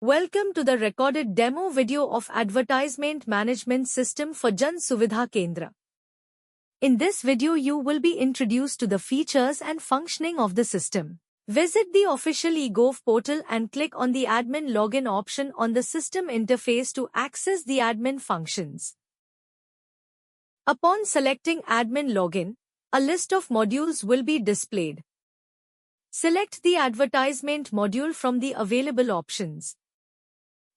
Welcome to the recorded demo video of Advertisement Management System for Jan Suvidha Kendra. In this video you will be introduced to the features and functioning of the system. Visit the official eGov portal and click on the Admin Login option on the system interface to access the admin functions. Upon selecting Admin Login, a list of modules will be displayed. Select the Advertisement module from the available options.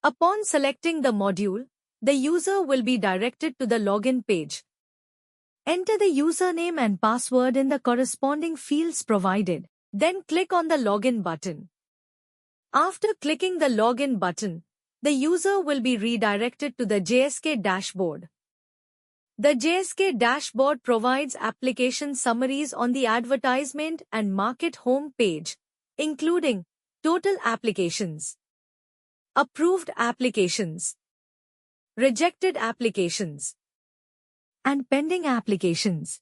Upon selecting the module, the user will be directed to the login page. Enter the username and password in the corresponding fields provided, then click on the login button. After clicking the login button, the user will be redirected to the JSK dashboard. The JSK dashboard provides application summaries on the advertisement and market home page, including total applications, approved applications, rejected applications, and pending applications.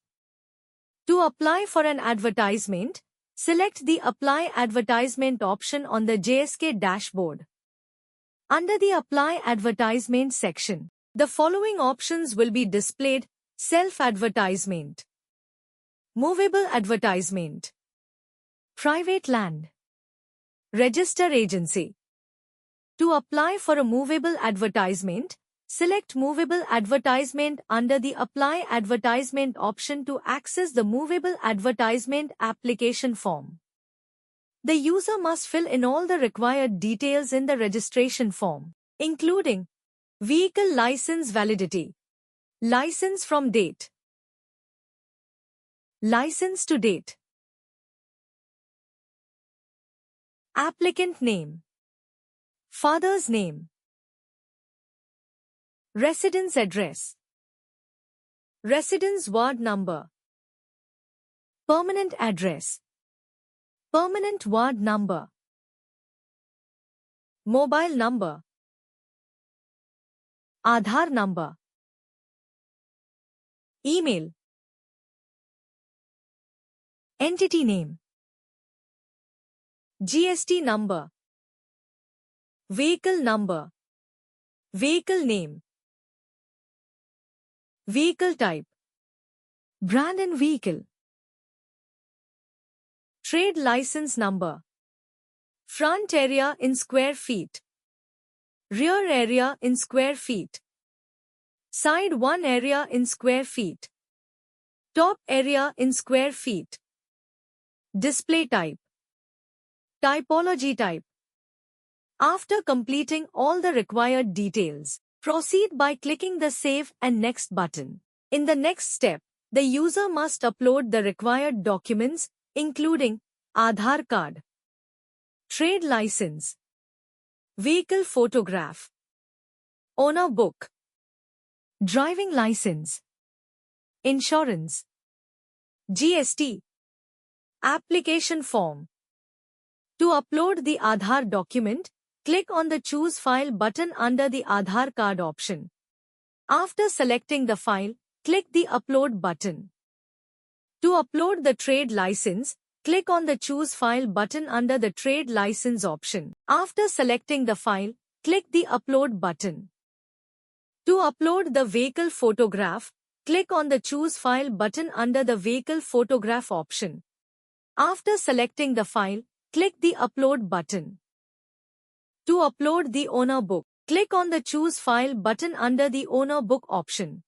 To apply for an advertisement, select the Apply Advertisement option on the JSK dashboard. Under the Apply Advertisement section, the following options will be displayed: Self-Advertisement, Movable Advertisement, Private Land, Register Agency. To apply for a movable advertisement, select Movable Advertisement under the Apply Advertisement option to access the Movable Advertisement application form. The user must fill in all the required details in the registration form, including vehicle license validity, license from date, license to date, applicant name, father's name, residence address, residence ward number, permanent address, permanent ward number, mobile number, Aadhaar number, email, entity name, GST number, vehicle number, vehicle name, vehicle type, brand and vehicle, trade license number, front area in square feet, rear area in square feet, side one area in square feet, top area in square feet, display type, typology type. After completing all the required details, proceed by clicking the Save and Next button. In the next step, the user must upload the required documents, including Aadhaar card, trade license, vehicle photograph, owner book, driving license, insurance, GST, application form. To upload the Aadhaar document, click on the Choose File button under the Aadhaar card option. After selecting the file, click the Upload button. To upload the trade license, click on the Choose File button under the Trade License option. After selecting the file, click the Upload button. To upload the vehicle photograph, click on the Choose File button under the Vehicle Photograph option. After selecting the file, click the Upload button. To upload the owner book, click on the Choose File button under the Owner Book option.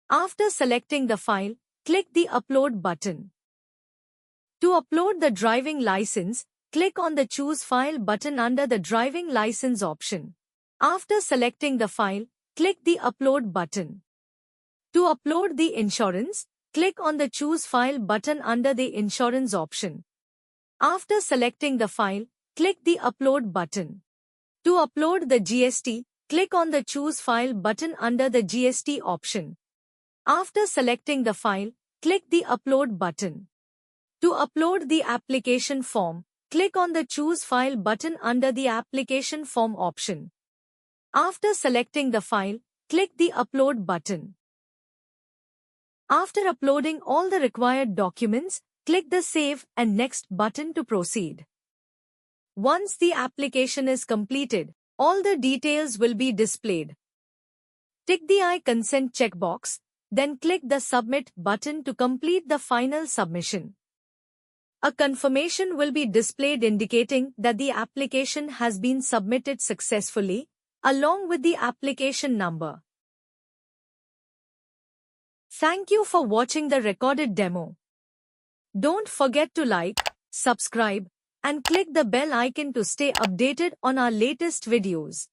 After selecting the file, click the Upload button. To upload the driving license, click on the Choose File button under the Driving License option. After selecting the file, click the Upload button. To upload the insurance, click on the Choose File button under the Insurance option. After selecting the file, click the Upload button. To upload the GST, click on the Choose File button under the GST option. After selecting the file, click the Upload button. To upload the application form, click on the Choose File button under the Application Form option. After selecting the file, click the Upload button. After uploading all the required documents, click the Save and Next button to proceed. Once the application is completed, All the details will be displayed. Tick the I consent checkbox, then click the Submit button to complete the final submission. A confirmation will be displayed indicating that the application has been submitted successfully, along with the application number. Thank you for watching the recorded demo. Don't forget to like, subscribe, and click the bell icon to stay updated on our latest videos.